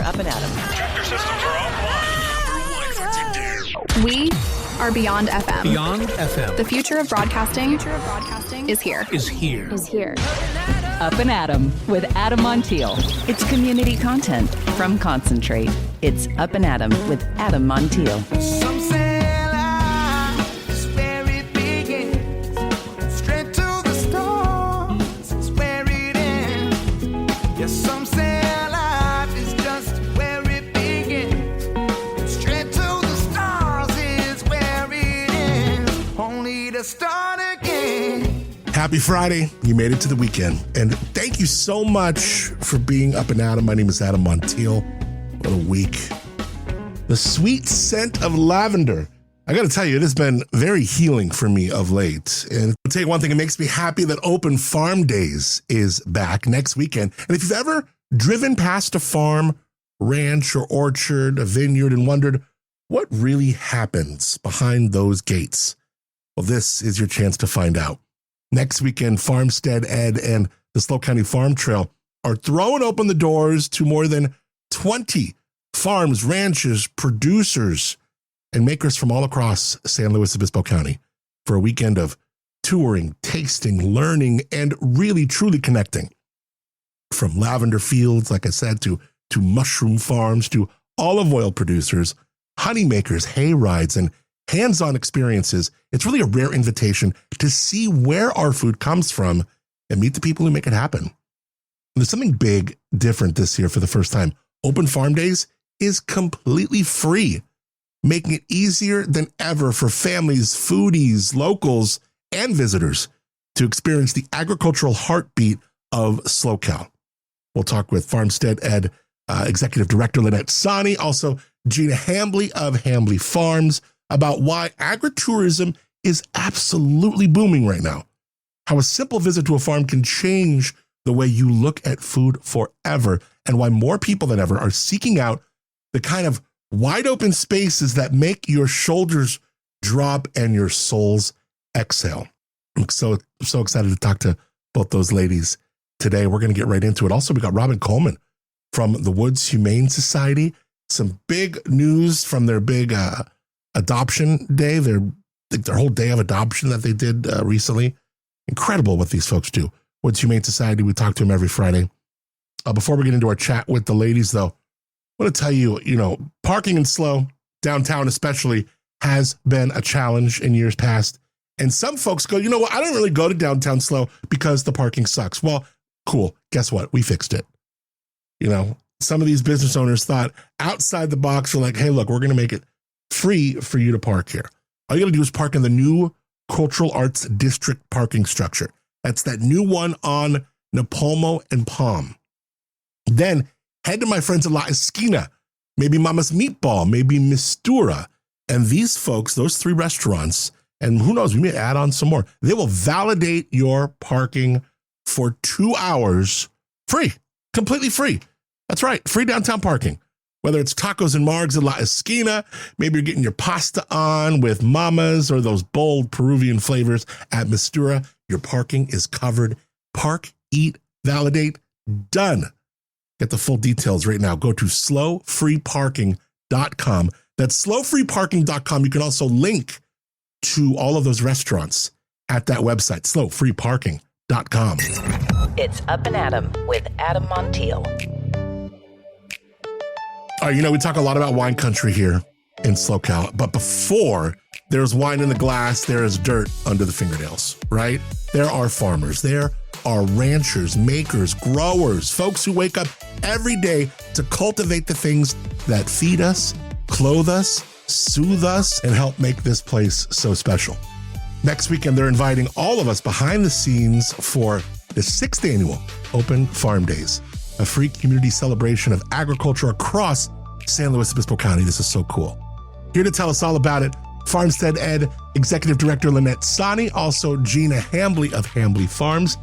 Up+Adam. Tractor systems are offline. We are Beyond FM. Beyond FM. The future of broadcasting is here. Up+Adam with Adam Montiel. It's community content from Concentrate. It's Up+Adam with Adam Montiel. Some say life is where it begins. Straight to the stars is where it ends. Yes, some say life is just where it begins. Straight to the stars is where it ends. Only to start again. Happy Friday. You made it to the weekend. And thank you so much for being Up+Adam. My name is Adam Montiel. What a week. The sweet scent of lavender. I got to tell you, it has been very healing for me of late. And I'll tell you one thing, it makes me happy that Open Farm Days is back next weekend. And if you've ever driven past a farm, ranch, or orchard, a vineyard, and wondered what really happens behind those gates, well, this is your chance to find out. Next weekend, Farmstead Ed and the SLO County Farm Trail are throwing open the doors to more than 20 farms, ranches, producers, and makers from all across San Luis Obispo County for a weekend of touring, tasting, learning, and really, truly connecting. From lavender fields, like I said, to mushroom farms, to olive oil producers, honey makers, hay rides, and hands-on experiences. It's really a rare invitation to see where our food comes from and meet the people who make it happen. And there's something big different this year for the first time. Open Farm Days is completely free, making it easier than ever for families, foodies, locals, and visitors to experience the agricultural heartbeat of SLOCal. We'll talk with Farmstead Ed Executive Director Lynette Sani, also Gina Hambly of Hambly Farms, about why agritourism is absolutely booming right now, how a simple visit to a farm can change the way you look at food forever, and why more people than ever are seeking out the kind of wide open spaces that make your shoulders drop and your souls exhale. I'm so excited to talk to both those ladies today. We're going to get right into it. Also, we got Robin Coleman from the Woods Humane Society. Some big news from their big adoption day, their whole day of adoption that they did recently. Incredible what these folks do. Woods Humane Society, we talk to them every Friday. Before we get into our chat with the ladies, though, I want to tell you, parking in SLO, downtown especially, has been a challenge in years past. And some folks go, you know what, I don't really go to downtown SLO because the parking sucks. Well, cool. Guess what? We fixed it. Some of these business owners thought outside the box, were like, hey, look, we're going to make it free for you to park here. All you got to do is park in the new Cultural Arts District parking structure. That's that new one on Napalmo and Palm. Then head to my friends at La Esquina, maybe Mama's Meatball, maybe Mistura. And these folks, those three restaurants, and who knows, we may add on some more. They will validate your parking for 2 hours free, completely free. That's right, free downtown parking. Whether it's tacos and margs at La Esquina, maybe you're getting your pasta on with Mama's or those bold Peruvian flavors at Mistura, your parking is covered. Park, eat, validate, done. Get the full details right now. Go to slowfreeparking.com. That's slowfreeparking.com. You can also link to all of those restaurants at that website, slowfreeparking.com. It's Up+Adam with Adam Montiel. All right, we talk a lot about wine country here in SLOCal, but before there's wine in the glass, there is dirt under the fingernails, right? There are farmers, there are ranchers, makers, growers, folks who wake up every day to cultivate the things that feed us, clothe us, soothe us, and help make this place so special. Next weekend, they're inviting all of us behind the scenes for the 6th annual Open Farm Days, a free community celebration of agriculture across San Luis Obispo County. This is so cool. Here to tell us all about it, Farmstead Ed Executive Director Lynette Sani, also Gina Hambly of Hambly Farms.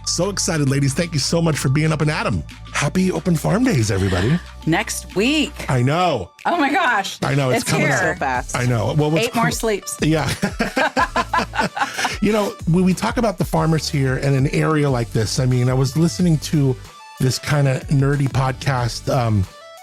So excited, ladies. Thank you so much for being Up+Adam. Happy Open Farm Days, everybody. Next week. I know. Oh my gosh. I know. It's coming here. up So fast. I know. Well, 8 more sleeps. Yeah. When we talk about the farmers here in an area like this, I was listening to this kind of nerdy podcast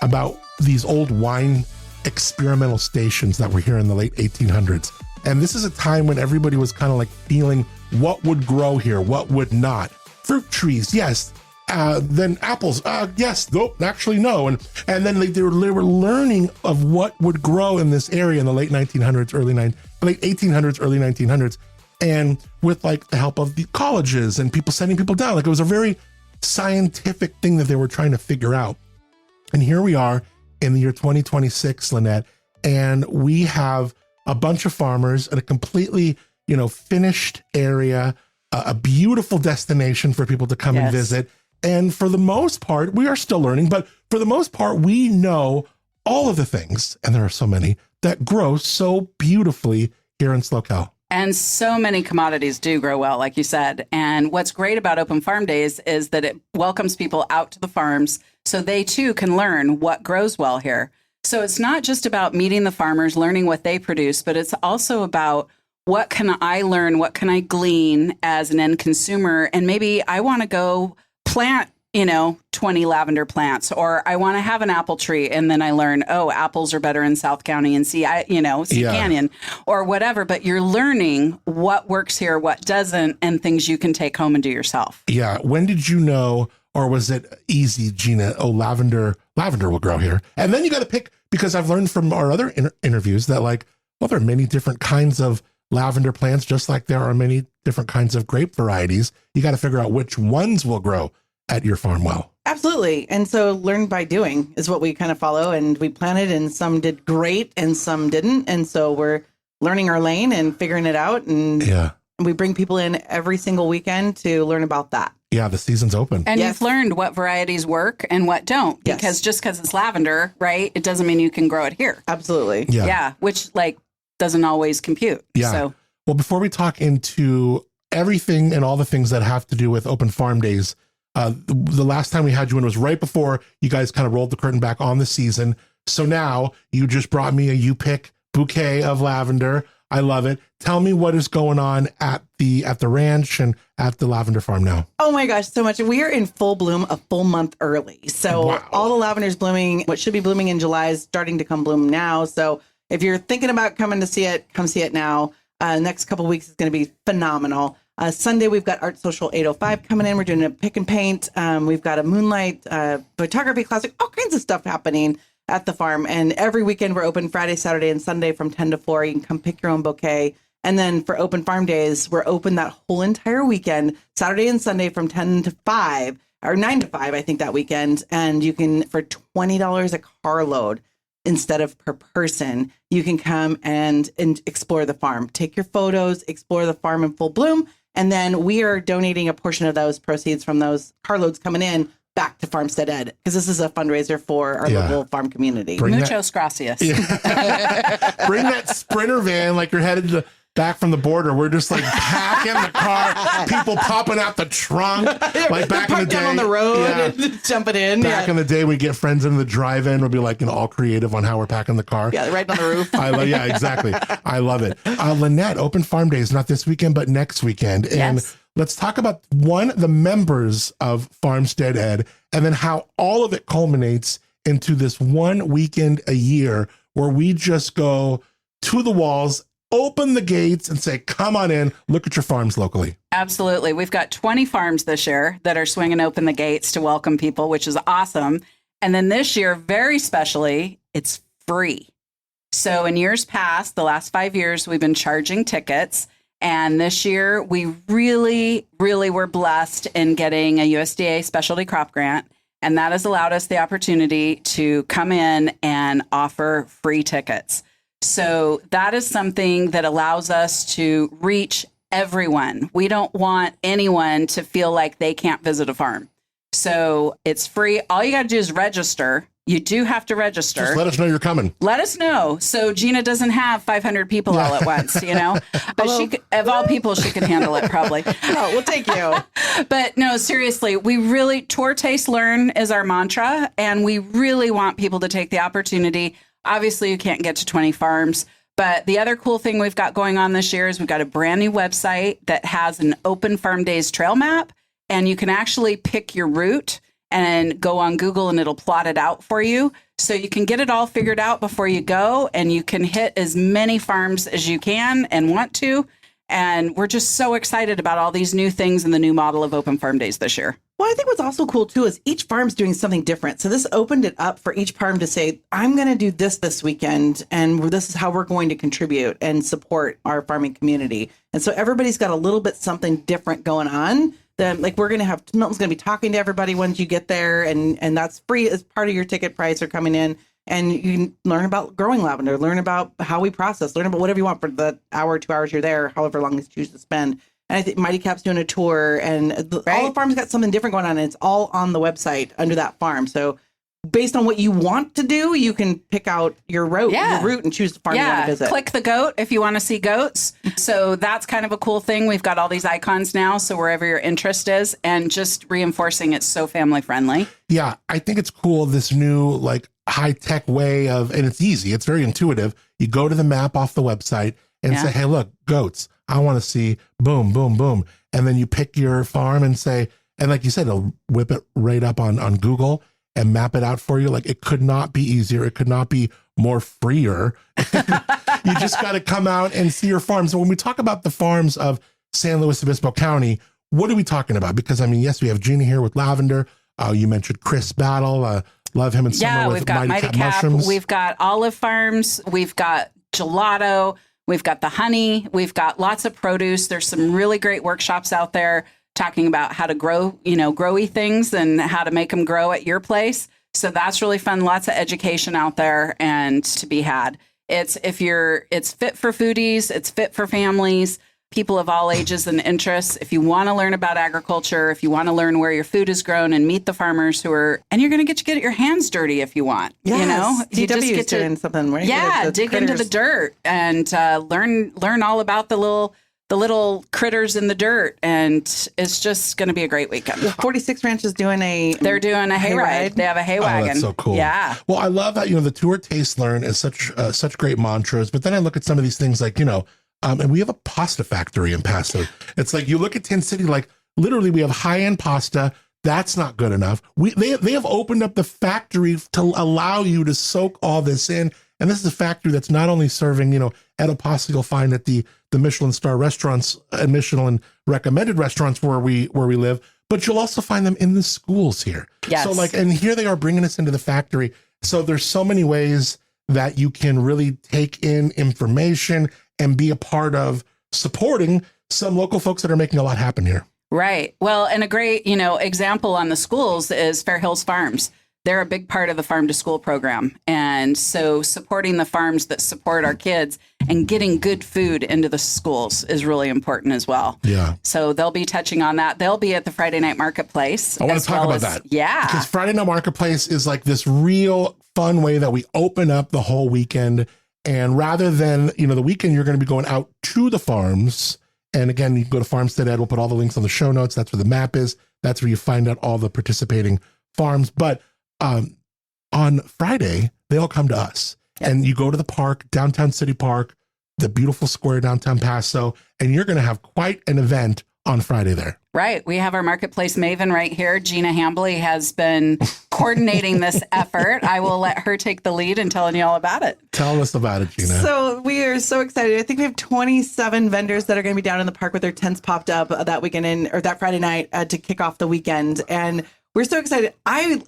about these old wine experimental stations that were here in the late 1800s. And this is a time when everybody was kind of like feeling what would grow here, what would not. Fruit trees, yes. Then apples, yes, nope, actually no. And then they were learning of what would grow in this area in the late 1800s, late 1800s, early 1900s. And with like the help of the colleges and people sending people down, like it was a very scientific thing that they were trying to figure out. And here we are in the year 2026, Lynette, and we have a bunch of farmers in a completely, finished area, a beautiful destination for people to come and visit. And for the most part, we are still learning, but for the most part, we know all of the things, and there are so many, that grow so beautifully here in SoCal. And so many commodities do grow well, like you said. And what's great about Open Farm Days is that it welcomes people out to the farms so they too can learn what grows well here. So it's not just about meeting the farmers, learning what they produce, but it's also about what can I learn, what can I glean as an end consumer? And maybe I want to go plant 20 lavender plants, or I want to have an apple tree. And then I learn, apples are better in South County and Sea Canyon or whatever. But you're learning what works here, what doesn't, and things you can take home and do yourself. Yeah. When did you know, or was it easy, Gina? Lavender will grow here. And then you got to pick, because I've learned from our other interviews that there are many different kinds of lavender plants, just like there are many different kinds of grape varieties. You got to figure out which ones will grow at your farm well. Absolutely. And so learn by doing is what we kind of follow. And we planted, and some did great and some didn't. And so we're learning our lane and figuring it out. And we bring people in every single weekend to learn about that. Yeah, the season's open. And you've learned what varieties work and what don't. Because just because it's lavender, right, it doesn't mean you can grow it here. Absolutely. Yeah, which doesn't always compute. Yeah. So. Well, before we talk into everything and all the things that have to do with Open Farm Days, the last time we had you in was right before you guys kind of rolled the curtain back on the season. So now you just brought me a you-pick bouquet of lavender. I love it. Tell me what is going on at the ranch and at the lavender farm now. Oh my gosh, so much. We are in full bloom a full month early. So all the lavender's blooming. What should be blooming in July is starting to come bloom now. So if you're thinking about coming to see it, come see it now. Next couple of weeks is going to be phenomenal. Sunday, we've got Art Social 805 coming in. We're doing a pick and paint. We've got a moonlight photography classic, all kinds of stuff happening at the farm. And every weekend, we're open Friday, Saturday, and Sunday from 10 to 4. You can come pick your own bouquet. And then for Open Farm Days, we're open that whole entire weekend, Saturday and Sunday from 10 to 5, or 9 to 5, I think, that weekend. And you can, for $20 a carload instead of per person, you can come and explore the farm. Take your photos, explore the farm in full bloom. And then we are donating a portion of those proceeds from those carloads coming in back to Farmstead Ed, because this is a fundraiser for our local farm community. Muchos gracias. Yeah. Bring that Sprinter van like you're headed back from the border. We're just packing the car, people popping out the trunk, back in the day. Down on the road and jumping in. Back in the day, we get friends in the drive-in. We'll be all creative on how we're packing the car. Yeah, right on the roof. Exactly. I love it. Lynette, Open Farm Days, not this weekend, but next weekend. And let's talk about the members of Farmstead Ed, and then how all of it culminates into this one weekend a year where we just go to the walls, open the gates, and say, come on in, look at your farms locally. Absolutely. We've got 20 farms this year that are swinging open the gates to welcome people, which is awesome. And then this year, very specially, it's free. So in years past, the last 5 years, we've been charging tickets. And this year, we really, really were blessed in getting a USDA specialty crop grant. And that has allowed us the opportunity to come in and offer free tickets. So that is something that allows us to reach everyone. We don't want anyone to feel like they can't visit a farm. So it's free. All you got to do is register. You do have to register. Just let us know you're coming. Let us know. So Gina doesn't have 500 people all at once, But she could, of all people, she could handle it probably. Oh, we'll take you. But no, seriously, we really, tour, taste, learn is our mantra. And we really want people to take the opportunity. Obviously, you can't get to 20 farms. But the other cool thing we've got going on this year is we've got a brand new website that has an Open Farm Days trail map. And you can actually pick your route. and go on Google and it'll plot it out for you. So you can get it all figured out before you go, and you can hit as many farms as you can and want to. And we're just so excited about all these new things in the new model of Open Farm Days this year. Well, I think what's also cool, too, is each farm's doing something different. So this opened it up for each farm to say, I'm going to do this weekend, and this is how we're going to contribute and support our farming community. And so everybody's got a little bit something different going on. Then, like, we're going to have, Milton's going to be talking to everybody once you get there, and that's free as part of your ticket price or coming in. And you can learn about growing lavender, learn about how we process, learn about whatever you want for the hour, 2 hours you're there, however long you choose to spend. And I think Mighty Cap's doing a tour, and all the farms got something different going on, and it's all on the website under that farm. So based on what you want to do, you can pick out your route and choose the farm you want to visit. Click the goat if you want to see goats. So that's kind of a cool thing. We've got all these icons now, so wherever your interest is, and just reinforcing it's so family friendly. Yeah, I think it's cool, this new like high-tech way of, and it's easy, it's very intuitive. You go to the map off the website and say, hey, look, goats, I want to see boom, boom, boom. And then you pick your farm and say, and like you said, it'll whip it right up on Google and map it out for you. Like, it could not be easier. It could not be more freer. You just got to come out and see your farms. So when we talk about the farms of San Luis Obispo County, what are we talking about? Because I mean, yes, we have Gina here with Lavender. You mentioned Chris Battle. Love him in summer with we've got Mighty Cap mushrooms. We've got olive farms. We've got gelato. We've got the honey. We've got lots of produce. There's some really great workshops out there talking about how to grow, growy things and how to make them grow at your place. So that's really fun. Lots of education out there and to be had. It's fit for foodies. It's fit for families, people of all ages and interests. If you want to learn about agriculture, if you want to learn where your food is grown and meet the farmers and you're going to get your hands dirty if you want. Yes. You just get to doing something, right? Yeah, dig into the dirt and learn all about the little critters in the dirt, and it's just going to be a great weekend. 46 Ranch is doing They're doing a hayride. They have a hay wagon. That's so cool. Yeah. Well, I love that, the tour, taste, learn is such great mantras. But then I look at some of these things like, and we have a pasta factory in Paso. It's like you look at Tin City, like literally we have high-end pasta. That's not good enough. They have opened up the factory to allow you to soak all this in. And this is a factory that's not only serving, edible pasta you'll find at the Michelin star restaurants and Michelin recommended restaurants where we live, but you'll also find them in the schools here. Yes. So and here they are bringing us into the factory. So there's so many ways that you can really take in information and be a part of supporting some local folks that are making a lot happen here. Right. Well, and a great, example on the schools is Fair Hills Farms. They're a big part of the farm to school program. And so supporting the farms that support our kids and getting good food into the schools is really important as well. Yeah. So they'll be touching on that. They'll be at the Friday Night Marketplace. I want to talk about that. Yeah. Because Friday Night Marketplace is like this real fun way that we open up the whole weekend. And rather than, the weekend, you're going to be going out to the farms. And again, you can go to Farmstead Ed. We'll put all the links on the show notes. That's where the map is. That's where you find out all the participating farms. But on Friday, they all come to us. Yep. And you go to the park, downtown City Park, the beautiful square downtown Paso, and you're going to have quite an event on Friday there. Right. We have our marketplace maven right here. Gina Hambly has been coordinating this effort. I will let her take the lead in telling you all about it. Tell us about it, Gina. So we are so excited. I think we have 27 vendors that are going to be down in the park with their tents popped up that weekend or that Friday night to kick off the weekend. And we're so excited.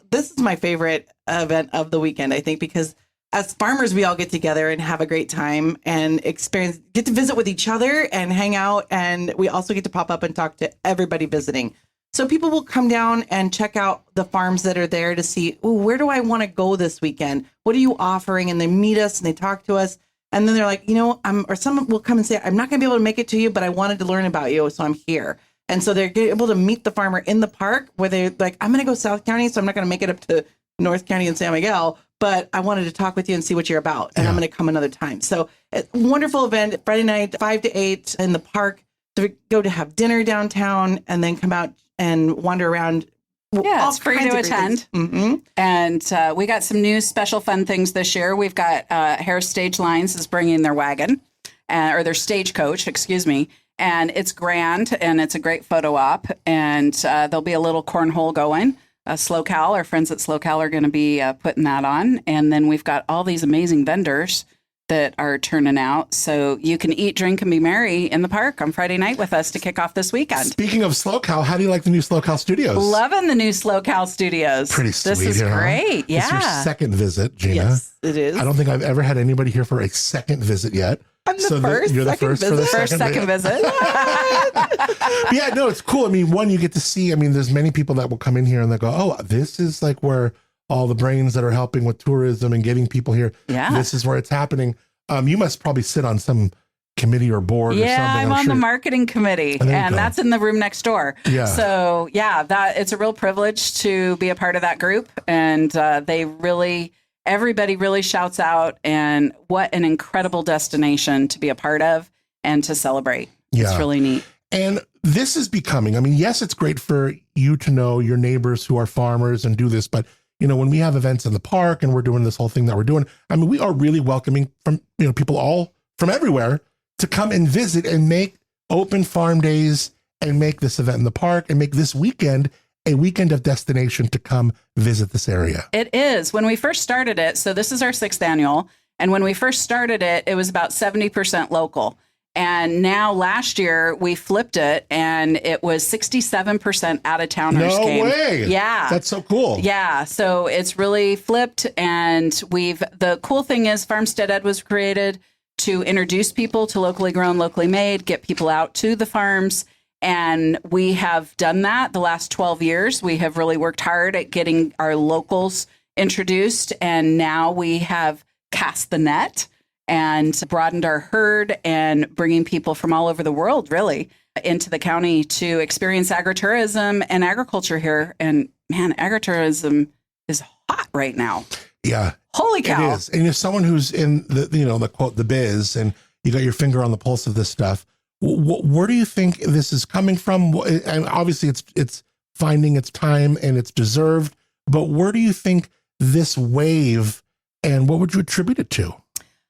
This is my favorite event of the weekend, I think, because as farmers, we all get together and have a great time and get to visit with each other and hang out. And we also get to pop up and talk to everybody visiting. So people will come down and check out the farms that are there to see, where do I want to go this weekend? What are you offering? And they meet us and they talk to us. And then they're like, or someone will come and say, I'm not going to be able to make it to you, but I wanted to learn about you. So I'm here. And so they're able to meet the farmer in the park where they're like, I'm going to go South County, so I'm not going to make it up to North County and San Miguel, but I wanted to talk with you and see what you're about. And I'm going to come another time. So wonderful event, Friday night, 5 to 8 in the park. So we go to have dinner downtown and then come out and wander around. Yeah, it's free to attend. Mm-hmm. And we got some new special fun things this year. We've got Harris Stage Lines is bringing their wagon, or their stagecoach, excuse me. And it's grand, and it's a great photo op. And there'll be a little cornhole going Slow Cal. Our friends at Slow Cal are going to be putting that on. And then we've got all these amazing vendors that are turning out. So you can eat, drink, and be merry in the park on Friday night with us to kick off this weekend. Speaking of Slow Cal, how do you like the new Slow Cal Studios? Loving the new Slow Cal Studios. Pretty sweet. This is here, huh? great. Yeah. It's your second visit, Gina. Yes, it is. I don't think I've ever had anybody here for a second visit yet. I'm the first. You're the second first for the visit. second visit. Yeah, no, it's cool. I mean, one, you get to see, I mean, there's many people that will come in here and they go, oh, this is like where all the brains that are helping with tourism and getting people here. Yeah. This is where it's happening. You must probably sit on some committee or board or something. Yeah, I'm on the marketing committee, and that's in the room next door. Yeah. So yeah, it's a real privilege to be a part of that group, and everybody really shouts out, and what an incredible destination to be a part of and to celebrate. Yeah. It's really neat. And this is becoming, I mean, yes, it's great for you to know your neighbors who are farmers and do this, but you know, when we have events in the park and we're doing this whole thing that we're doing, I mean, we are really welcoming from, you know, people all from everywhere to come and visit and make open farm days and make this event in the park and make this weekend a weekend of destination to come visit this area. It is. When we first started it, so this is our 6th annual, and when we first started it, it was about 70% local. And now last year we flipped it and it was 67% out of towners came. No way. Yeah. That's so cool. Yeah. So it's really flipped. And the cool thing is Farmstead Ed was created to introduce people to locally grown, locally made, get people out to the farms. And we have done that the last 12 years. We have really worked hard at getting our locals introduced. And now we have cast the net and broadened our herd and bringing people from all over the world, really, into the county to experience agritourism and agriculture here. And man, agritourism is hot right now. Yeah. Holy cow. It is. And if someone who's in the, you know, the quote, the biz, and you got your finger on the pulse of this stuff, where do you think this is coming from? And obviously it's finding its time and it's deserved, but where do you think this wave, and what would you attribute it to?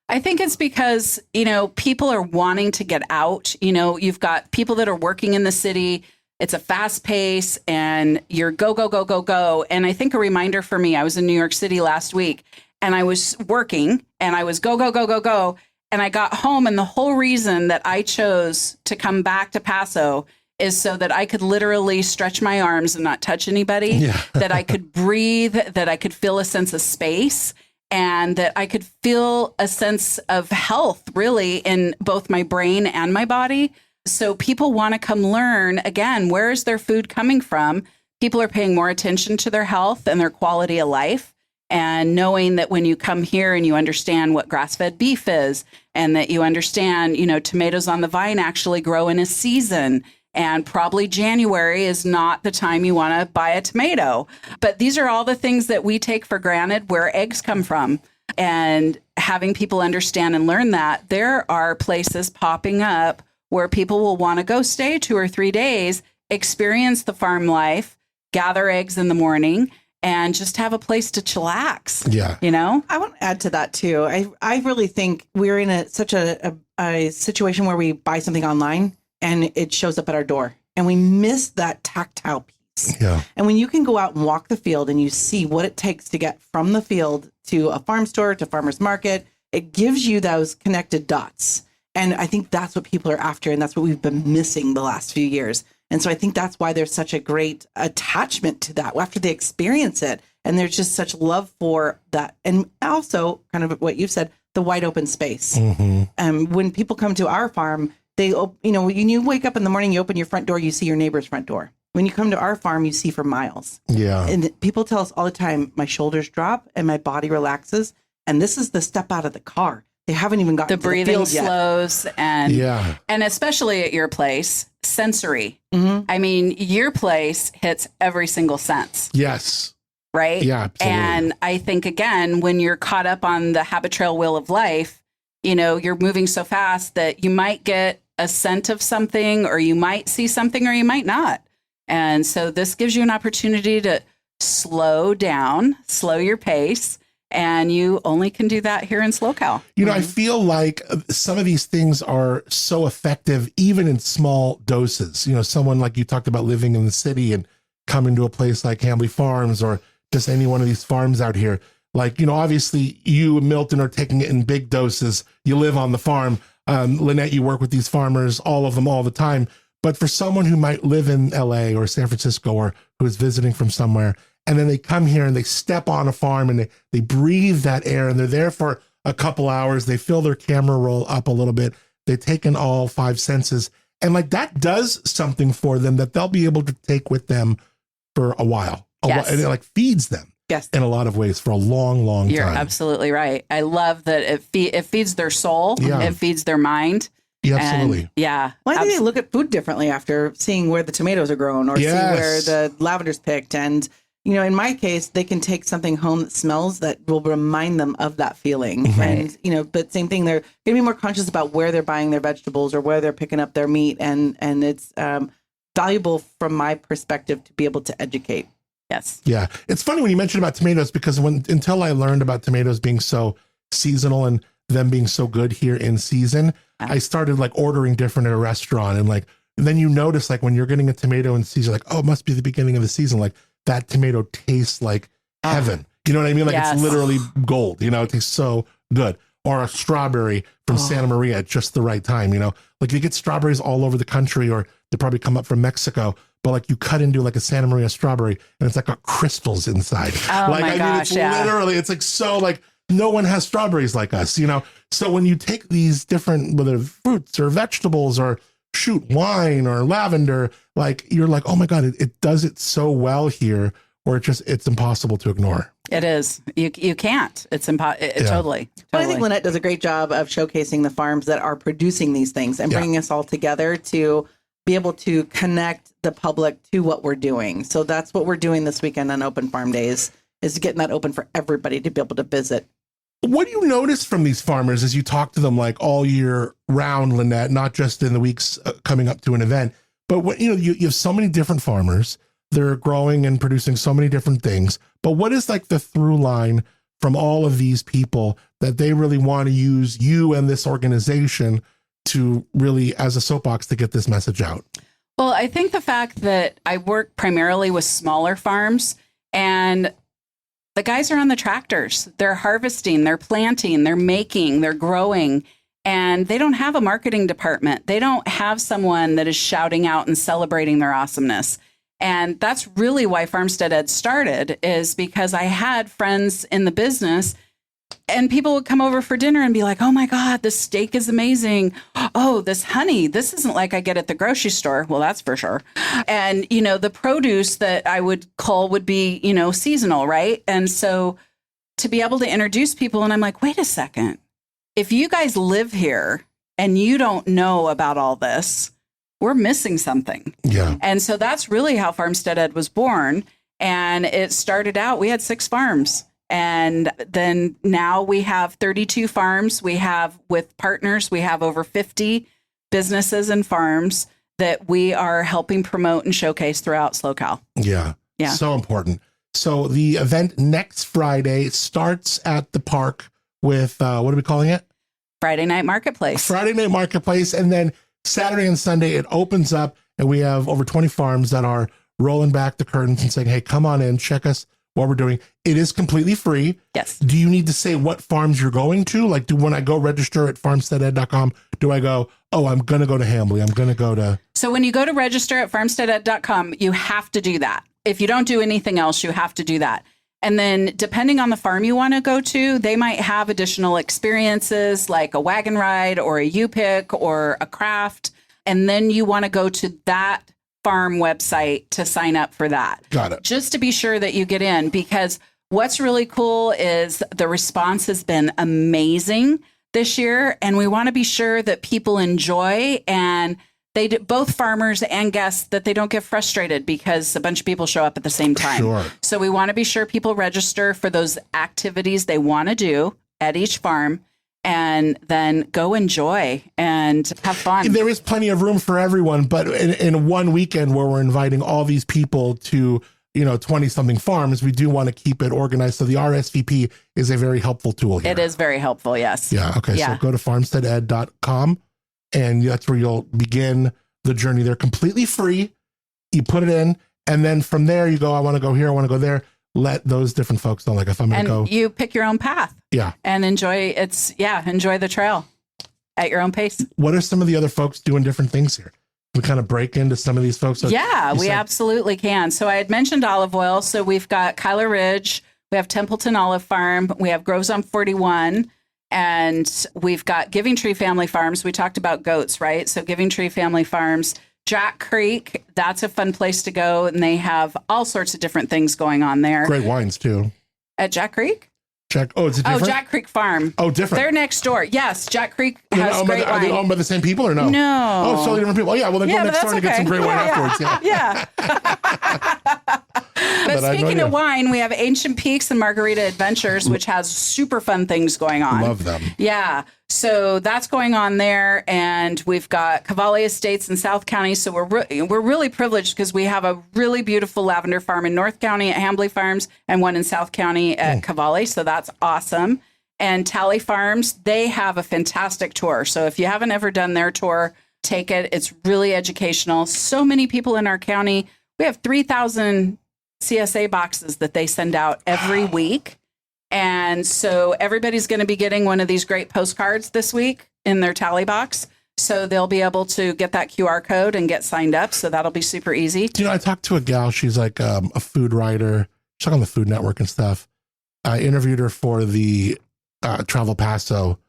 I think it's because, you know, people are wanting to get out. You know, you've got people that are working in the city. It's a fast pace and you're go, go, go, go, go. And I think a reminder for me, I was in New York City last week and I was working and I was go, go, go, go, go. And I got home, and the whole reason that I chose to come back to Paso is so that I could literally stretch my arms and not touch anybody, that I could breathe, that I could feel a sense of space, and that I could feel a sense of health really in both my brain and my body. So people want to come learn, again, where is their food coming from? People are paying more attention to their health and their quality of life. And knowing that when you come here and you understand what grass-fed beef is, and that you understand, you know, tomatoes on the vine actually grow in a season, and probably January is not the time you want to buy a tomato. But these are all the things that we take for granted, where eggs come from. And having people understand and learn that there are places popping up where people will want to go stay 2 or 3 days, experience the farm life, gather eggs in the morning, and just have a place to chillax. Yeah. You know? I want to add to that too. I really think we're in such a situation where we buy something online and it shows up at our door, and we miss that tactile piece. Yeah. And when you can go out and walk the field and you see what it takes to get from the field to a farm store, to farmer's market, it gives you those connected dots. And I think that's what people are after. And that's what we've been missing the last few years. And so I think that's why there's such a great attachment to that after they experience it. And there's just such love for that. And also kind of what you've said, the wide open space. Mm-hmm. When people come to our farm, they, you know, when you wake up in the morning, you open your front door, you see your neighbor's front door. When you come to our farm, you see for miles. Yeah. And people tell us all the time, my shoulders drop and my body relaxes. And this is the step out of the car. They haven't even gotten The to breathing the field yet. slows and Yeah. and especially at your place, sensory. Mm-hmm. I mean, your place hits every single sense, Yes. right? Yeah, absolutely. And I think, again, when you're caught up on the habit trail wheel of life, you know, you're moving so fast that you might get a scent of something, or you might see something, or you might not. And so this gives you an opportunity to slow down, slow your pace. And you only can do that here in Slow Cal. You know, I feel like some of these things are so effective, even in small doses. You know, someone like you talked about living in the city and coming to a place like Hambly Farms or just any one of these farms out here. Like, you know, obviously you and Milton are taking it in big doses. You live on the farm. Lynette, you work with these farmers, all of them all the time. But for someone who might live in LA or San Francisco or who is visiting from somewhere, and then they come here and they step on a farm and they breathe that air and they're there for a couple hours. They feel their camera roll up a little bit. They take in all 5 senses. And like that does something for them that they'll be able to take with them for a while. And it like feeds them. Yes. In a lot of ways for a long, long time. You're absolutely right. I love that it feeds their soul. Yeah. It feeds their mind. Yeah, absolutely. And, yeah. Well, I think they look at food differently after seeing where the tomatoes are grown or see where the lavender's picked. And, you know, in my case, they can take something home that smells that will remind them of that feeling. Mm-hmm. And, you know, but same thing, they're going to be more conscious about where they're buying their vegetables or where they're picking up their meat. And it's valuable from my perspective to be able to educate. Yes. Yeah. It's funny when you mentioned about tomatoes because until I learned about tomatoes being so seasonal and them being so good here in season, I started like ordering different at a restaurant and then you notice like when you're getting a tomato in season, like, oh, it must be the beginning of the season. Like that tomato tastes like heaven. You know what I mean? Like it's literally gold, you know, it tastes so good. Or a strawberry from Santa Maria at just the right time, you know, like you get strawberries all over the country or they probably come up from Mexico. But like you cut into like a Santa Maria strawberry and it's like got crystals inside. Oh like, my gosh, it's literally, it's like so like no one has strawberries like us, you know? So when you take these different, whether fruits or vegetables or wine or lavender, like you're like, oh my God, it does it so well here or it's impossible to ignore. It is. You can't. It's totally. But I think Lynette does a great job of showcasing the farms that are producing these things and bringing us all together to be able to connect the public to what we're doing. So that's what we're doing this weekend on Open Farm Days, is getting that open for everybody to be able to visit. What do you notice from these farmers as you talk to them like all year round, Lynette, not just in the weeks coming up to an event, but what, you know, you have so many different farmers, they're growing and producing so many different things, but what is like the through line from all of these people that they really want to use you and this organization to really as a soapbox to get this message out? Well, I think the fact that I work primarily with smaller farms and the guys are on the tractors, they're harvesting, they're planting, they're making, they're growing, and they don't have a marketing department. They don't have someone that is shouting out and celebrating their awesomeness. And that's really why Farmstead Ed started, is because I had friends in the business and people would come over for dinner and be like, oh my God, this steak is amazing. Oh, this honey, this isn't like I get at the grocery store. Well, that's for sure. And, you know, the produce that I would cull would be, you know, seasonal, right? And so to be able to introduce people, and I'm like, wait a second, if you guys live here and you don't know about all this, we're missing something. Yeah. And so that's really how Farmstead Ed was born. And it started out, we had 6 farms. And then now we have 32 farms. We have, with partners, we have over 50 businesses and farms that we are helping promote and showcase throughout SoCal. Yeah. Yeah. So important. So the event next Friday starts at the park with, what are we calling it? Friday Night Marketplace. Friday Night Marketplace. And then Saturday and Sunday, it opens up and we have over 20 farms that are rolling back the curtains and saying, hey, come on in, check us what we're doing. It is completely free. Yes. Do you need to say what farms you're going to? Like, when I go register at farmsteaded.com, do I go, oh, I'm going to go to Hambly. I'm going to go to... So when you go to register at farmsteaded.com, you have to do that. If you don't do anything else, you have to do that. And then depending on the farm you want to go to, they might have additional experiences like a wagon ride or a U-Pick or a craft. And then you want to go to that farm website to sign up for that. Got it. Just to be sure that you get in, because what's really cool is the response has been amazing this year. And we want to be sure that people enjoy, and both farmers and guests, that they don't get frustrated because a bunch of people show up at the same time. Sure. So we want to be sure people register for those activities they want to do at each farm, and then go enjoy and have fun. There is plenty of room for everyone, but in one weekend where we're inviting all these people to, 20 something farms, we do want to keep it organized. So the RSVP is a very helpful tool here. It is very helpful. Yes. Yeah. Okay. Yeah. So go to farmsteaded.com and that's where you'll begin the journey. They're completely free. You put it in And then from there you go, I want to go here, I want to go there. Let those different folks know, like if I'm going to go. You pick your own path. Yeah. And enjoy the trail at your own pace. What are some of the other folks doing different things here? We kind of break into some of these folks. Yeah, we absolutely can. So I had mentioned olive oil. So we've got Kyler Ridge, we have Templeton Olive Farm, we have Groves on 41, and we've got Giving Tree Family Farms. We talked about goats, right? So Giving Tree Family Farms, Jack Creek, that's a fun place to go. And they have all sorts of different things going on there. Great wines too. At Jack Creek? Is it different? Jack Creek Farm. Oh, different. They're next door. Yes, Jack Creek has great wine. Are they owned by the same people or no? No. Oh, totally different people. Oh, yeah. Well, then go next door and get some great wine afterwards. Yeah. But speaking of wine, we have Ancient Peaks and Margarita Adventures, which has super fun things going on. Love them. Yeah. So that's going on there. And we've got Cavalli Estates in South County. So we're really privileged because we have a really beautiful lavender farm in North County at Hambly Farms and one in South County at Cavalli. So that's awesome. And Tally Farms, they have a fantastic tour. So if you haven't ever done their tour, take it. It's really educational. So many people in our county. We have 3,000 CSA boxes that they send out every week. And so everybody's going to be getting one of these great postcards this week in their tally box. So they'll be able to get that QR code and get signed up. So that'll be super easy. You know, I talked to a gal. She's like a food writer. She's on the Food Network and stuff. I interviewed her for the Travel Paso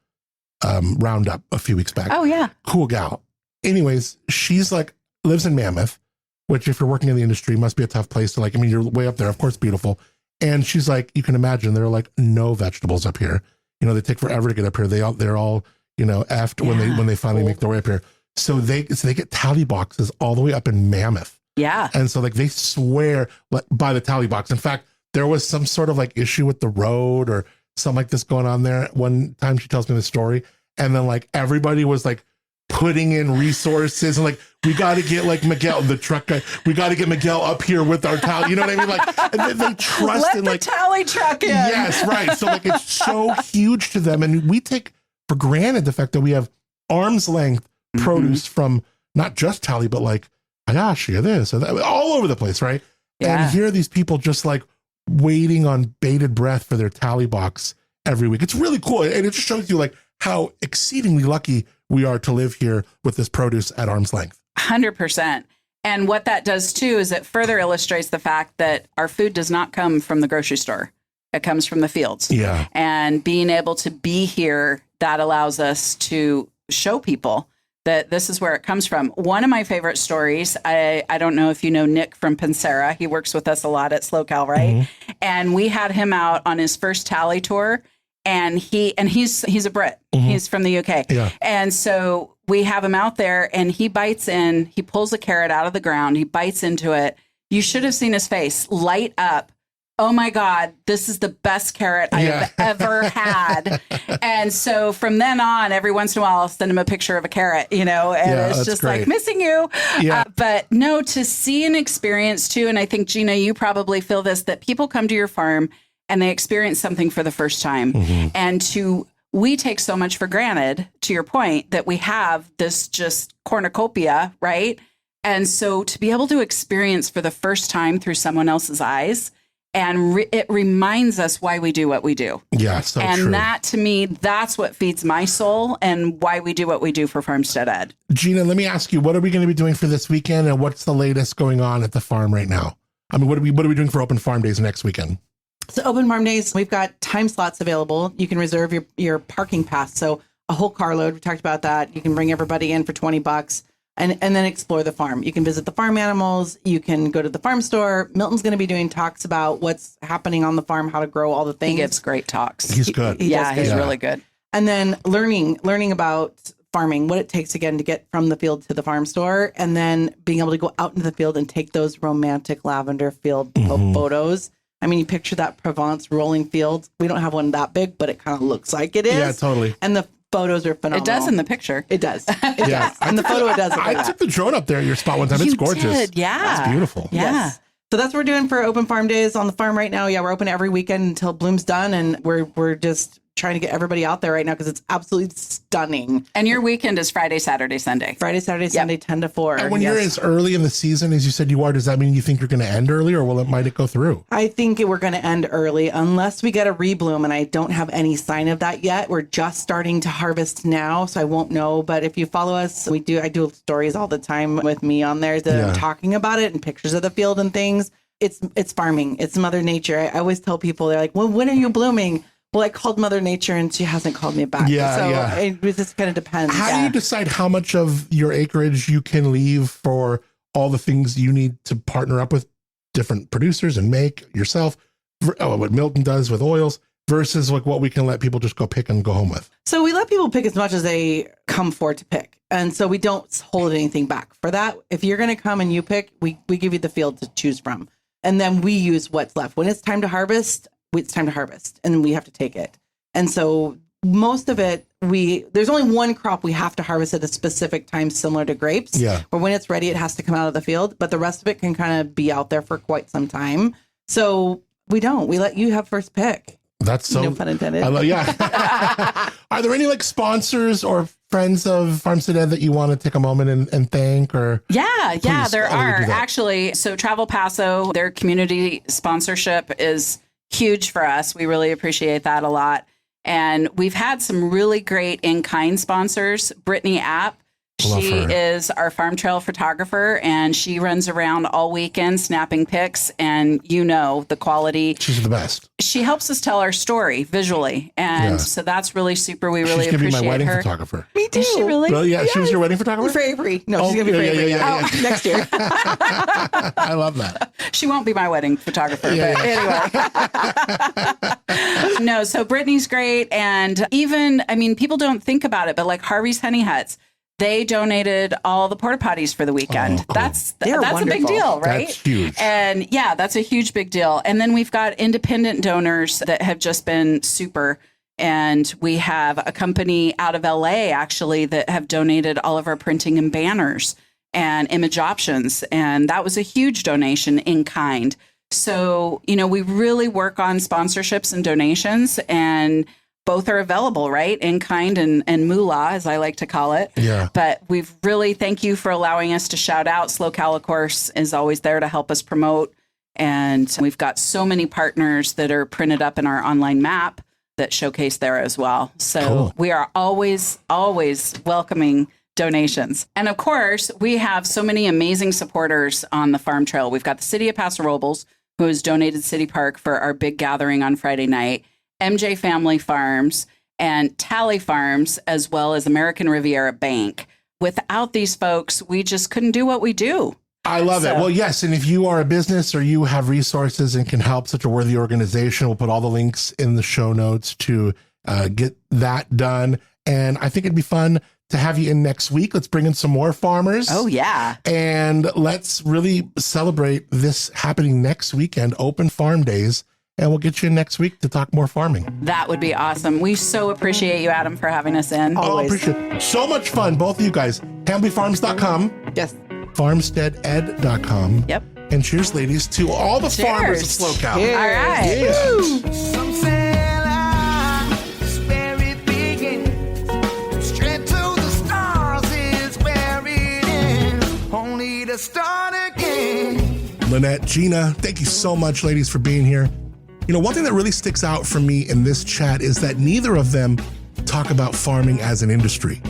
roundup a few weeks back. Oh, yeah. Cool gal. Anyways, she's like, lives in Mammoth, which if you're working in the industry must be a tough place to like, I mean, you're way up there, of course, beautiful. And she's like, you can imagine there are like no vegetables up here. You know, they take forever to get up here. They're all, you know, effed when they finally make their way up here. So they get tally boxes all the way up in Mammoth. Yeah. And so like they swear by the tally box. In fact, there was some sort of like issue with the road or something like this going on there. One time she tells me the story, and then like everybody was like putting in resources and like, we got to get like Miguel, the truck guy, we got to get Miguel up here with our tally. You know what I mean? Like, and they trust Let in the like tally truck in. Yes, right. So like it's so huge to them, and we take for granted the fact that we have arm's length produce from not just tally, but like Hayashi or this or that, all over the place, right? Yeah. And here are these people just like waiting on bated breath for their tally box every week. It's really cool, and it just shows you like how exceedingly lucky we are to live here with this produce at arm's length. 100%. And what that does too is it further illustrates the fact that our food does not come from the grocery store. It comes from the fields. Yeah. And being able to be here, that allows us to show people that this is where it comes from. One of my favorite stories, I don't know if you know Nick from Pincera. He works with us a lot at Slow Cal, right? Mm-hmm. And we had him out on his first tally tour. And he's a Brit. Mm-hmm. He's from the UK. Yeah. And so we have him out there and he bites in, he pulls a carrot out of the ground. He bites into it. You should have seen his face light up. Oh my God, this is the best carrot I have ever had. And so from then on, every once in a while, I'll send him a picture of a carrot, you know, and it's just great. Like missing you. Yeah. But no, to see and experience too. And I think, Gina, you probably feel this, that people come to your farm and they experience something for the first time. Mm-hmm. And we take so much for granted, to your point, that we have this just cornucopia, right? And so to be able to experience for the first time through someone else's eyes, and it reminds us why we do what we do. Yeah, so and true. That, to me, that's what feeds my soul and why we do what we do for Farmstead Ed. Gina, let me ask you, what are we going to be doing for this weekend, and what's the latest going on at the farm right now? I mean, what are we doing for Open Farm Days next weekend? So Open Farm Days, we've got time slots available. You can reserve your parking pass. So a whole carload, we talked about that. You can bring everybody in for $20 and then explore the farm. You can visit the farm animals. You can go to the farm store. Milton's going to be doing talks about what's happening on the farm, how to grow all the things. He gives great talks. He's good. He's really good. And then learning about farming, what it takes again to get from the field to the farm store, and then being able to go out into the field and take those romantic lavender field photos. I mean, you picture that Provence rolling field. We don't have one that big, but it kind of looks like it is. Yeah, totally. And the photos are phenomenal. It does in the picture. It does. It does. And the photo it does. I took the drone up there at your spot one time. It's gorgeous. Did, yeah. It's beautiful. Yeah. Yes. So that's what we're doing for Open Farm Days on the farm right now. Yeah, we're open every weekend until bloom's done, and we're just trying to get everybody out there right now because it's absolutely stunning. And your weekend is Friday, Saturday, Sunday. Friday, Saturday, Sunday, 10 to 4. And when you're as early in the season as you said you are, does that mean you think you're going to end early, or might it go through? I think we're going to end early unless we get a rebloom, and I don't have any sign of that yet. We're just starting to harvest now, so I won't know. But if you follow us, I do stories all the time with me on there that I'm talking about it and pictures of the field and things. It's farming. It's Mother Nature. I always tell people, they're like, well, when are you blooming? Well, I called Mother Nature and she hasn't called me back. It just kind of depends. How do you decide how much of your acreage you can leave for all the things you need to partner up with different producers and make yourself? What Milton does with oils versus like what we can let people just go pick and go home with. So we let people pick as much as they come forward to pick. And so we don't hold anything back for that. If you're going to come and you pick, we give you the field to choose from. And then we use what's left. When it's time to harvest, it's time to harvest and we have to take it. And so most of it, there's only one crop we have to harvest at a specific time, similar to grapes. Yeah. Where when it's ready, it has to come out of the field, but the rest of it can kind of be out there for quite some time. So we let you have first pick. That's so no pun intended. Are there any like sponsors or friends of Farmstead Ed that you want to take a moment and thank? Or Yeah, Please, there I'll are do that. actually. So Travel Paso, their community sponsorship is huge for us. We really appreciate that a lot. And we've had some really great in-kind sponsors. Brittany App, Love she her. is our farm trail photographer, and she runs around all weekend snapping pics, and the quality. She's the best. She helps us tell our story visually, and so that's really super. We really She's going to be appreciate my wedding her. photographer. Me too. Is she really? Well, yeah, she was your wedding photographer? For Avery. No, she's going to be for Avery. yeah. Next year. I love that. She won't be my wedding photographer, but anyway. No, so Brittany's great. And even, people don't think about it, but like Harvey's Honey Huts, they donated all the porta potties for the weekend. Oh, cool. That's a big wonderful. deal, right? That's huge. And that's a huge big deal. And then we've got independent donors that have just been super. And we have a company out of LA actually that have donated all of our printing and banners and image options. And that was a huge donation in kind. So, we really work on sponsorships and donations, and both are available, right? In kind and moolah, as I like to call it. Yeah. But we've really, thank you for allowing us to shout out. SlowCal, of course, is always there to help us promote. And we've got so many partners that are printed up in our online map that showcase there as well. So We are always welcoming donations. And of course, we have so many amazing supporters on the farm trail. We've got the city of Paso Robles, who has donated City Park for our big gathering on Friday night, MJ Family Farms, and Tally Farms, as well as American Riviera Bank. Without these folks, we just couldn't do what we do. I love it. Well, yes. And if you are a business or you have resources and can help such a worthy organization, we'll put all the links in the show notes to get that done. And I think it'd be fun to have you in next week. Let's bring in some more farmers. Oh, yeah. And let's really celebrate this happening next weekend, Open Farm Days. And we'll get you in next week to talk more farming. That would be awesome. We so appreciate you, Adam, for having us in. Always. Appreciate it. So much fun, both of you guys. HamblyFarms.com, Yes. FarmsteadEd.com. Yep. And cheers, ladies, to all the farmers of SlowCal. Cheers. All right. Yeah. Some say life is where it begins. Straight to the stars is where it ends. Only to start again. Lynette, Gina, thank you so much, ladies, for being here. One thing that really sticks out for me in this chat is that neither of them talk about farming as an industry.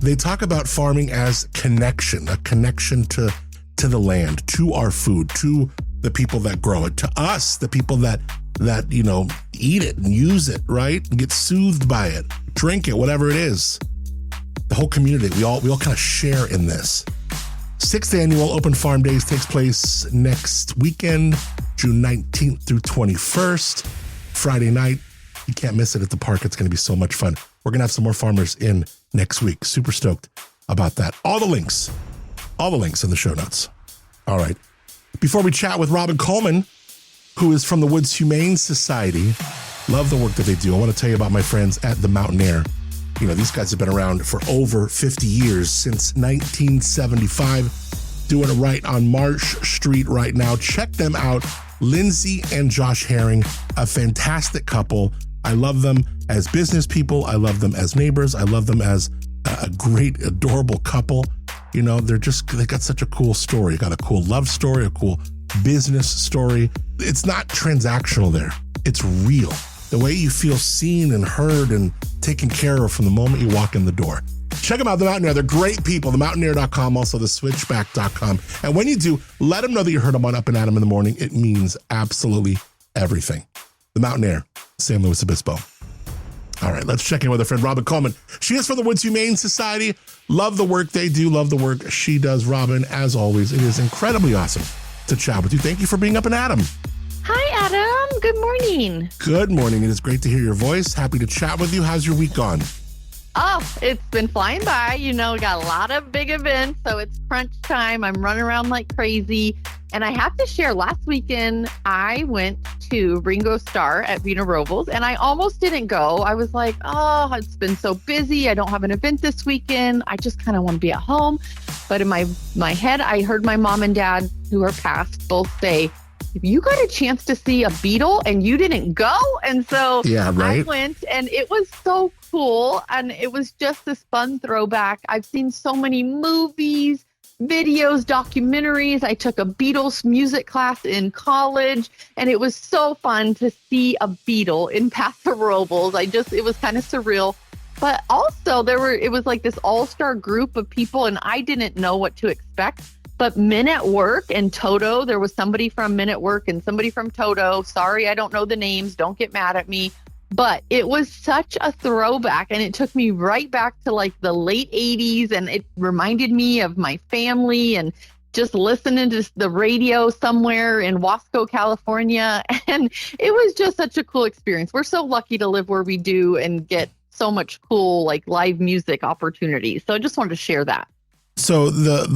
They talk about farming as a connection to the land, to our food, to the people that grow it, to us, the people that eat it and use it, right? And get soothed by it, drink it, whatever it is. The whole community, we all kind of share in this. 6th annual Open Farm Days takes place next weekend, June 19th through 21st, Friday night. You can't miss it at the park. It's going to be so much fun. We're going to have some more farmers in next week. Super stoked about that. All the links in the show notes. All right. Before we chat with Robin Coleman, who is from the Woods Humane Society, love the work that they do. I want to tell you about my friends at the Mountain Air. These guys have been around for over 50 years, since 1975, doing it right on Marsh Street right now. Check them out. Lindsay and Josh Herring, a fantastic couple. I love them as business people. I love them as neighbors. I love them as a great, adorable couple. You know, they got such a cool story. Got a cool love story, a cool business story. It's not transactional there. It's real. The way you feel seen and heard and taken care of from the moment you walk in the door. Check them out, The Mountaineer. They're great people. TheMountaineer.com, also TheSwitchback.com. And when you do, let them know that you heard them on Up and Adam in the morning. It means absolutely everything. The Mountaineer, San Luis Obispo. All right, let's check in with our friend Robin Coleman. She is from the Woods Humane Society. Love the work they do. Love the work she does. Robin, as always, it is incredibly awesome to chat with you. Thank you for being Up and Adam. Hi, Adam. Good morning. Good morning. It is great to hear your voice. Happy to chat with you. How's your week gone? Oh, it's been flying by. You know, we got a lot of big events, so it's crunch time. I'm running around like crazy. And I have to share, last weekend, I went to Ringo Starr at Paso Robles, and I almost didn't go. I was like, oh, it's been so busy. I don't have an event this weekend. I just kind of want to be at home. But in my head, I heard my mom and dad, who are passed, both say, if you got a chance to see a Beatle and you didn't go. And so yeah, right. I went, and it was so cool. And it was just this fun throwback. I've seen so many movies, videos, documentaries. I took a Beatles music class in college, and it was so fun to see a Beatle in Paso Robles. It was kind of surreal. But also it was like this all-star group of people, and I didn't know what to expect. But Men at Work and Toto, there was somebody from Men at Work and somebody from Toto. Sorry, I don't know the names. Don't get mad at me. But it was such a throwback, and it took me right back to like the late 80s, and it reminded me of my family and just listening to the radio somewhere in Wasco, California. And it was just such a cool experience. We're so lucky to live where we do and get so much cool like live music opportunities. So I just wanted to share that. So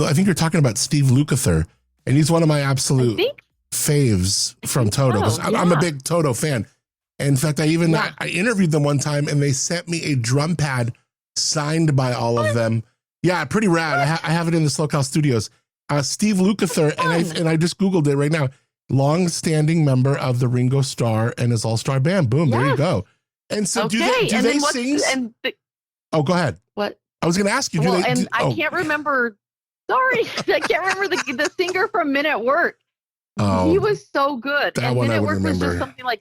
I think you're talking about Steve Lukather, and he's one of my absolute faves from Toto, because I'm a big Toto fan. In fact, I interviewed them one time, and they sent me a drum pad signed by all of them. Yeah, pretty rad. I have it in the SoCal studios. Steve Lukather, and I just Googled it right now. Long-standing member of the Ringo Starr and his all-star band. Boom, there you go. And so do they sing? Go ahead. What? I was going to ask you. I can't remember. Sorry, I can't remember the singer from Men at Work. He was so good. That and one Men I at would Work remember. was just something like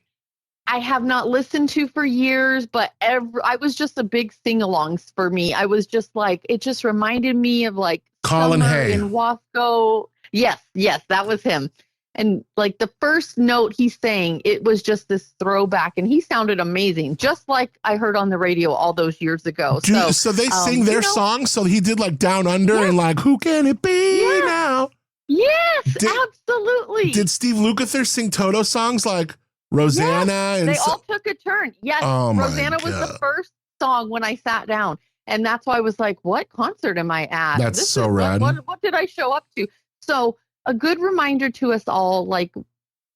I have not listened to for years, but I was just a big sing-alongs for me. I was just like, it just reminded me of like Colin summer Hay in Wasco. Yes, that was him. And like the first note he sang, it was just this throwback, and he sounded amazing, just like I heard on the radio all those years ago. So they sing their songs. So he did like Down Under and like Who Can It Be Now? Yes, absolutely. Did Steve Lukather sing Toto songs like Rosanna? Yes, they all took a turn. Yes, Rosanna was the first song when I sat down, and that's why I was like, "What concert am I at?" That's so rad. What did I show up to? So a good reminder to us all, like,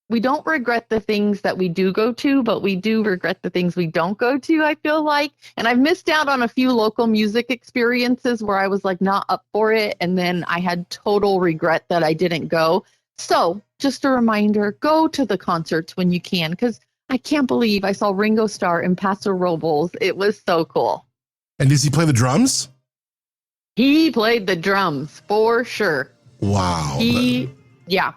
we don't regret the things that we do go to, but we do regret the things we don't go to, I feel like. And I've missed out on a few local music experiences where I was like not up for it. And then I had total regret that I didn't go. So just a reminder, go to the concerts when you can, because I can't believe I saw Ringo Starr in Paso Robles. It was so cool. And does he play the drums? He played the drums for sure. Wow. I'll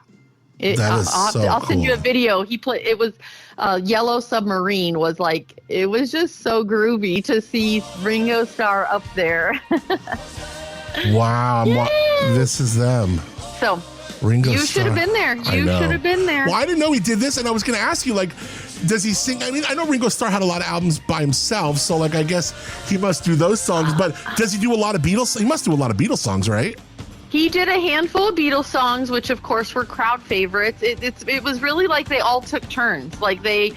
send you a video. It was Yellow Submarine was like, it was just so groovy to see Ringo Starr up there. Wow. This is them. So Ringo you Starr. should have been there. You should have been there. Well, I didn't know he did this, and I was going to ask you, like, does he sing? I mean, I know Ringo Starr had a lot of albums by himself, so like I guess he must do those songs, but does he do a lot of Beatles? He must do a lot of Beatles songs, right? He did a handful of Beatles songs, which of course were crowd favorites. It was really like they all took turns. Like they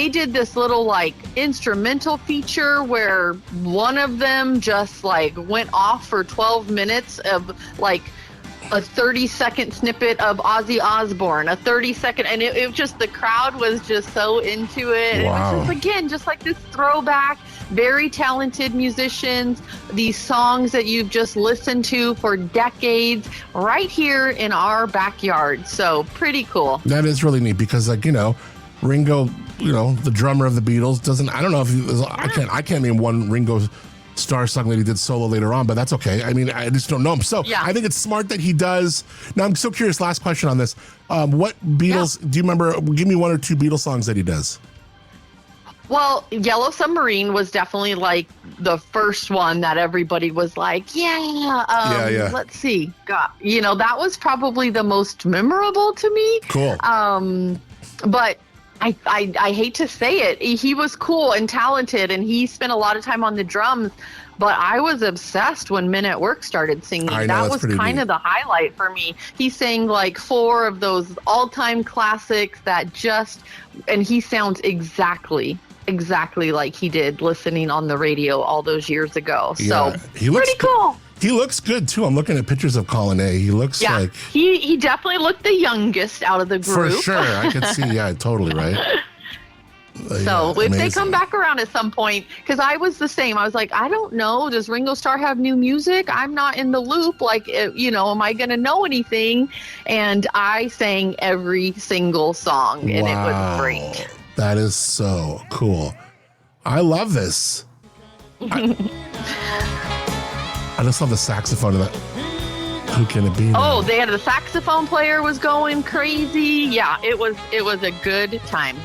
did this little like instrumental feature where one of them just like went off for 12 minutes of like a 30-second snippet of Ozzy Osbourne, a 30-second, and it just, the crowd was just so into it. Wow. It was just, again, just like this throwback, very talented musicians, these songs that you've just listened to for decades right here in our backyard. So pretty cool. That is really neat because, like, you know, Ringo the drummer of the Beatles. I don't know if I can't name one Ringo Starr song that he did solo later on, but that's okay. I mean, I just don't know him. So I think it's smart that he does. Now, I'm so curious, last question on this. What Beatles, do you remember, give me one or two Beatles songs that he does? Well, Yellow Submarine was definitely like the first one that everybody was like, let's see. God, that was probably the most memorable to me. Cool. But I hate to say it. He was cool and talented, and he spent a lot of time on the drums. But I was obsessed when Men at Work started singing. That was kind of the highlight for me. He sang like 4 of those all-time classics and he sounds exactly like he did listening on the radio all those years ago. So he looks pretty cool. He looks good too. I'm looking at pictures of Colin A. He looks like he definitely looked the youngest out of the group. For sure. I could see, totally right. So if they come back around at some point, because I was the same. I was like, I don't know. Does Ringo Starr have new music? I'm not in the loop. Like, am I going to know anything? And I sang every single song, and it was great. That is so cool. I love this. I just love the saxophone of that. Who can it be now? Oh, they had the saxophone player was going crazy. Yeah, it was a good time.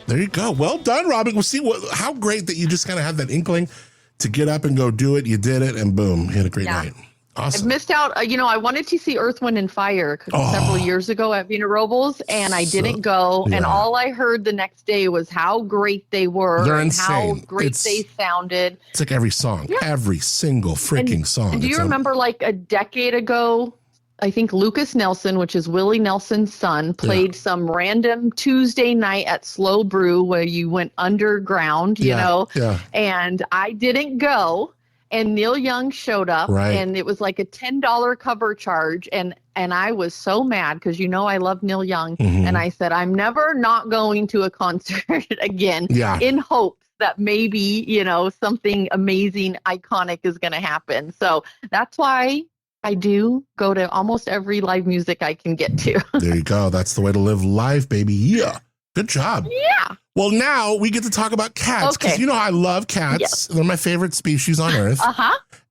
There you go. Well done, Robin. We'll see how great that you just kind of had that inkling to get up and go do it. You did it, and boom, you had a great night. Awesome. I've missed out. I wanted to see Earth, Wind, and Fire several years ago at Paso Robles, and I didn't go. Yeah. And all I heard the next day was how great they were. They're and insane. How great they sounded. It's like every song, every single freaking song. And do you remember like a decade ago, I think Lucas Nelson, which is Willie Nelson's son, played some random Tuesday night at Slow Brew where you went underground, and I didn't go. And Neil Young showed up, and it was like a $10 cover charge. And I was so mad because, I love Neil Young. Mm-hmm. And I said, I'm never not going to a concert again in hopes that maybe, something amazing, iconic is going to happen. So that's why I do go to almost every live music I can get to. There you go. That's the way to live life, baby. Yeah. Good job. Yeah. Well, now we get to talk about cats because I love cats. Yes. They're my favorite species on earth.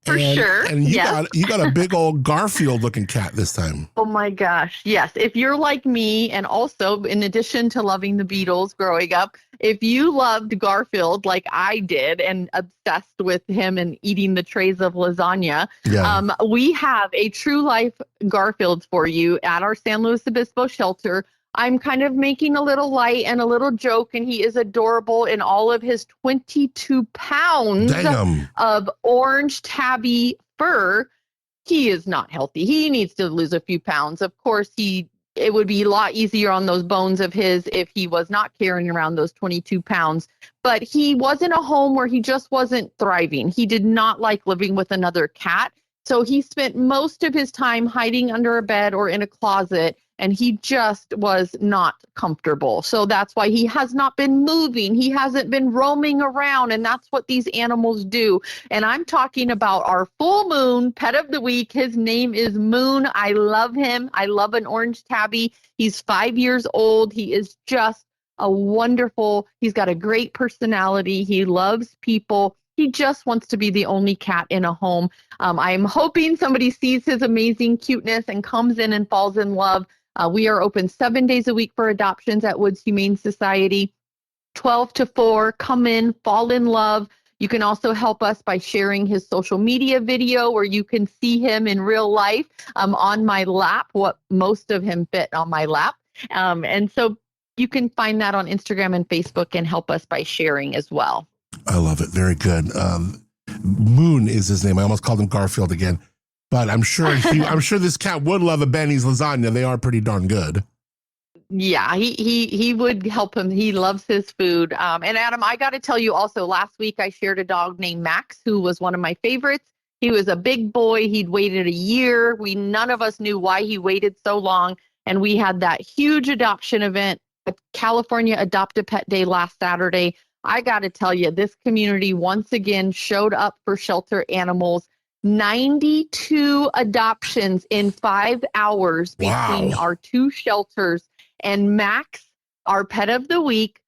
For sure. And you got a big old Garfield looking cat this time. Oh my gosh. Yes. If you're like me, and also in addition to loving the Beatles growing up, if you loved Garfield like I did and obsessed with him and eating the trays of lasagna, we have a true life Garfield for you at our San Luis Obispo shelter. I'm kind of making a little light and a little joke, and he is adorable in all of his 22 pounds of orange tabby fur. He is not healthy. He needs to lose a few pounds. Of course, it would be a lot easier on those bones of his if he was not carrying around those 22 pounds. But he was in a home where he just wasn't thriving. He did not like living with another cat. So he spent most of his time hiding under a bed or in a closet, and he just was not comfortable. So that's why he has not been moving. He hasn't been roaming around, and that's what these animals do. And I'm talking about our full moon pet of the week. His name is Moon. I love him. I love an orange tabby. He's 5 years old. He is just he's got a great personality. He loves people. He just wants to be the only cat in a home. I'm hoping somebody sees his amazing cuteness and comes in and falls in love. We are open 7 days a week for adoptions at Woods Humane Society, 12 to 4. Come in, fall in love. You can also help us by sharing his social media video where you can see him in real life on my lap, what most of him fit on my lap. And so you can find that on Instagram and Facebook and help us by sharing as well. I love it. Very good. Moon is his name. I almost called him Garfield again, but I'm sure this cat would love a Benny's lasagna. They are pretty darn good. Yeah, he would help him. He loves his food. And Adam, I got to tell you also, last week I shared a dog named Max, who was one of my favorites. He was a big boy. He'd waited a year. None of us knew why he waited so long. And we had that huge adoption event at California Adopt a Pet Day last Saturday. I got to tell you, this community once again showed up for shelter animals. 92 adoptions in 5 hours between our two shelters. And Max, our pet of the week,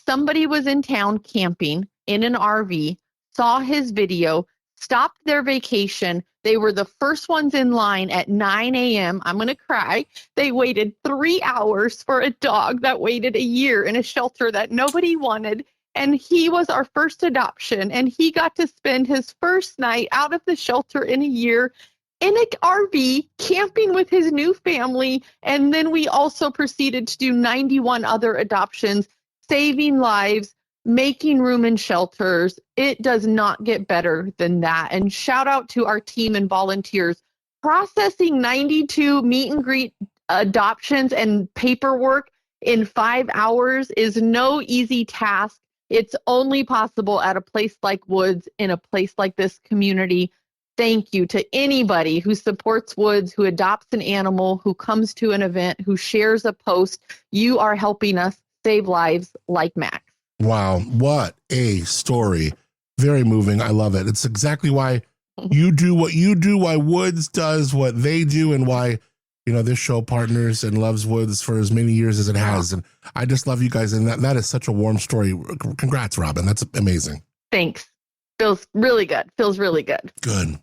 somebody was in town camping in an RV, saw his video, stopped their vacation. They were the first ones in line at 9 a.m. I'm going to cry. They waited 3 hours for a dog that waited a year in a shelter that nobody wanted. And he was our first adoption. And he got to spend his first night out of the shelter in a year in an RV camping with his new family. And then we also proceeded to do 91 other adoptions, saving lives, making room in shelters. It does not get better than that. And shout out to our team and volunteers. Processing 92 meet and greet adoptions and paperwork in 5 hours is no easy task. It's only possible at a place like Woods, in a place like this community. Thank you to anybody who supports Woods, who adopts an animal, who comes to an event, who shares a post. You are helping us save lives like Max. Wow, what a story. Very moving. I love it. It's exactly why you do what you do, why Woods does what they do, and why, you know, this show partners and loves Woods for as many years as it has. And I just love you guys. And that is such a warm story. Congrats, Robin. That's amazing. Thanks. Feels really good. Feels really good. Good.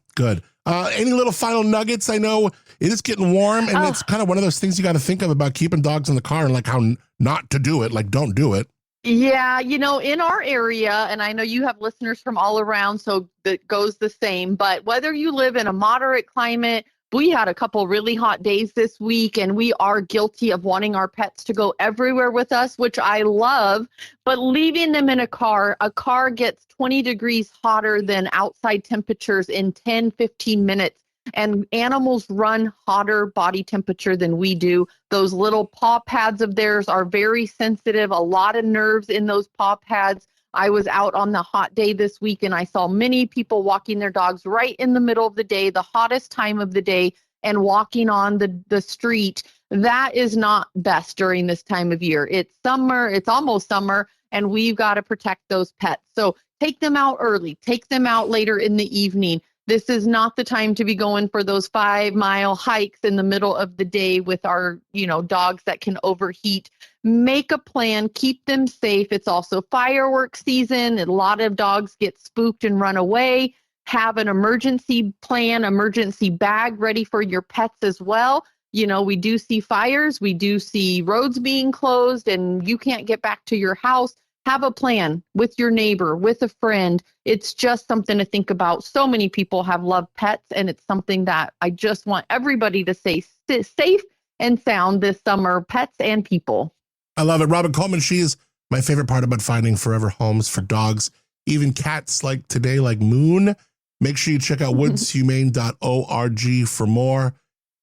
Any little final nuggets? I know it is getting warm, and it's kind of one of those things you got to think of about keeping dogs in the car and like how not to do it. Like, don't do it. Yeah, you know, in our area, and I know you have listeners from all around, so that goes the same, but whether you live in a moderate climate, we had a couple really hot days this week, and we are guilty of wanting our pets to go everywhere with us, which I love, but leaving them in a car gets 20 degrees hotter than outside temperatures in 10, 15 minutes. And animals run hotter body temperature than we do. Those little paw pads of theirs are very sensitive, a lot of nerves in those paw pads. I was out on the hot day this week, and I saw many people walking their dogs right in the middle of the day, the hottest time of the day, and walking on the street. That is not best during this time of year. It's summer, it's almost summer, and we've got to protect those pets. So take them out early, take them out later in the evening. This is not the time to be going for those 5-mile hikes in the middle of the day with our, dogs that can overheat. Make a plan, keep them safe. It's also fireworks season. A lot of dogs get spooked and run away. Have an emergency plan, emergency bag ready for your pets as well. We do see fires. We do see roads being closed and you can't get back to your house. Have a plan with your neighbor, with a friend. It's just something to think about. So many people have loved pets, and it's something that I just want everybody to stay safe and sound this summer, pets and people. I love it. Robin Coleman, she is my favorite part about finding forever homes for dogs, even cats like today, like Moon. Make sure you check out woodshumane.org for more.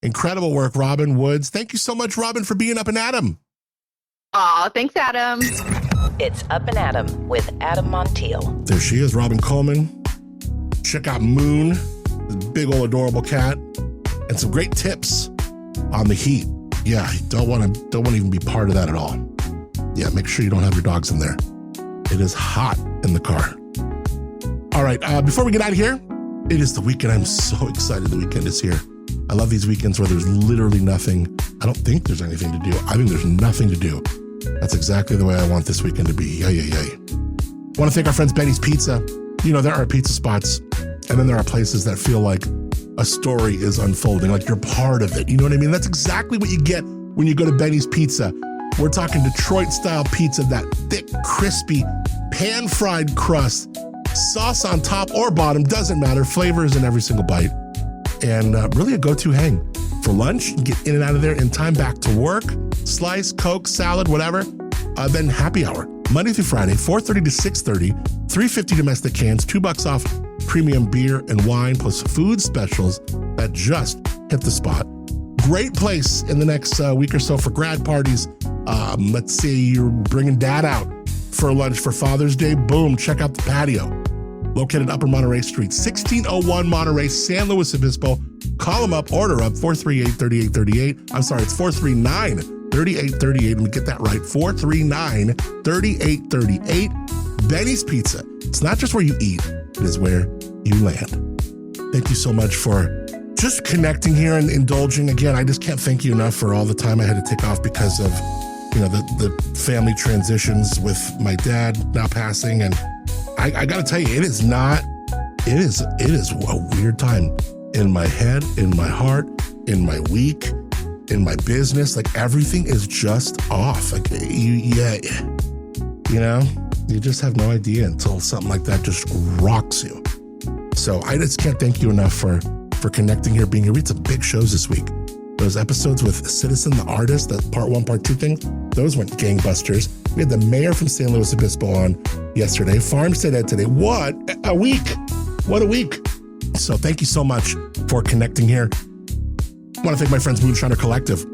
Incredible work, Robin Woods. Thank you so much, Robin, for being Up and Adam. Aw, thanks, Adam. It's Up and Adam with Adam Montiel. There she is, Robin Coleman. Check out Moon, this big old adorable cat, and some great tips on the heat. Yeah, you don't want to even be part of that at all. Yeah, make sure you don't have your dogs in there. It is hot in the car. All right, before we get out of here, it is the weekend. I'm so excited the weekend is here. I love these weekends where there's literally nothing. I don't think there's anything to do. I think there's nothing to do. That's exactly the way I want this weekend to be. Yay. Want to thank our friends Benny's Pizza. There are pizza spots, and then there are places that feel like a story is unfolding, like you're part of it. You know what I mean? That's exactly what you get when you go to Benny's Pizza. We're talking Detroit-style pizza, that thick, crispy, pan-fried crust, sauce on top or bottom, doesn't matter. Flavors in every single bite. And really a go-to hang. For lunch, you can get in and out of there in time, back to work, slice, Coke, salad, whatever. Then happy hour, Monday through Friday, 4:30 to 6:30, $3.50 domestic cans, $2 off premium beer and wine, plus food specials that just hit the spot. Great place in the next week or so for grad parties. Let's say you're bringing dad out for lunch for Father's Day. Boom, check out the patio. Located Upper Monterey Street, 1601 Monterey, San Luis Obispo. Call them up, order up, 438-3838. I'm sorry, it's 439-3838. Let me get that right, 439-3838. Benny's Pizza. It's not just where you eat, it is where you land. Thank you so much for just connecting here and indulging. Again, I just can't thank you enough for all the time I had to take off because of the family transitions with my dad now passing. And I got to tell you, it is a weird time in my head, in my heart, in my week, in my business. Like everything is just off. Like you just have no idea until something like that just rocks you. So I just can't thank you enough for connecting here, being here. We had some big shows this week. Those episodes with Citizen the Artist, that part 1, part 2 thing, those went gangbusters. We had the mayor from San Luis Obispo on yesterday, Farmstead Ed today. What a week. What a week. So thank you so much for connecting here. I want to thank my friends Moonshiner Collective.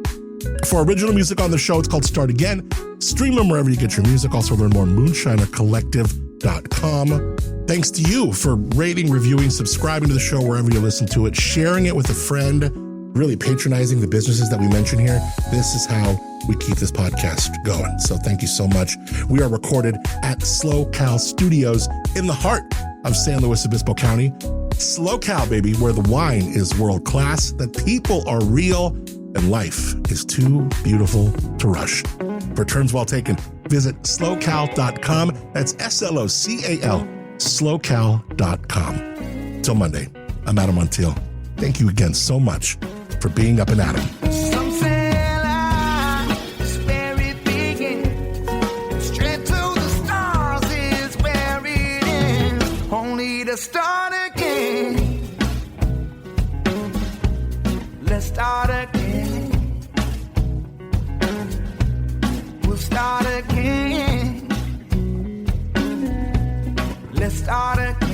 For original music on the show, it's called Start Again. Stream them wherever you get your music. Also learn more at moonshinercollective.com. Thanks to you for rating, reviewing, subscribing to the show wherever you listen to it, sharing it with a friend, really patronizing the businesses that we mention here. This is how we keep this podcast going. So thank you so much. We are recorded at Slow Cal Studios in the heart of San Luis Obispo County. Slow Cal, baby, where the wine is world class, the people are real, and life is too beautiful to rush. For terms well taken, visit slowcal.com. That's SLOCAL, slowcal.com. Till Monday, I'm Adam Montiel. Thank you again so much for being Up and Adam. Some say life is where it begins. Straight to the stars is where it ends. Only to start again. Let's start again. We'll start again. Let's start again.